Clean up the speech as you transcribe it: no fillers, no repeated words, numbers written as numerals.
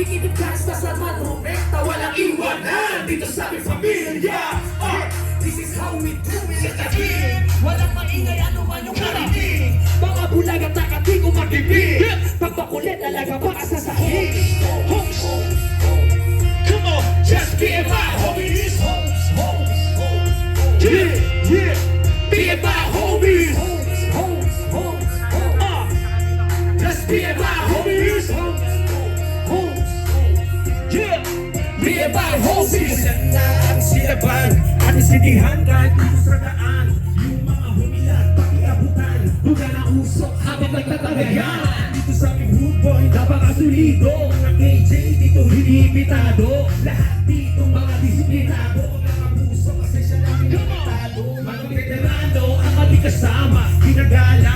Itigkas na sa manumekta, walang iwanan dito sa aming pamilya. This is how we do it sa tabi. Walang maingay, ano man yung narinig. Mga bulag at takati kung magibig. Pagbakulit talaga baka sa sahig. Homes, come on, just be it my homies. Yeah, yeah, be it my homies. Just be it my homies. Yeah, be it my homies. Na ang silaban at isidihan kahit dito sa daan. Yung mga humilat, pakiabutan, buga na usok habang nagtatagayan. Dito sa aming hood boy, napakasulido. Mga KJ dito hinipitado. Lahat dito mga disiplinado. Mga puso kasi siya namin kapitado. Mga veterano ang ating kasama, ginagalang.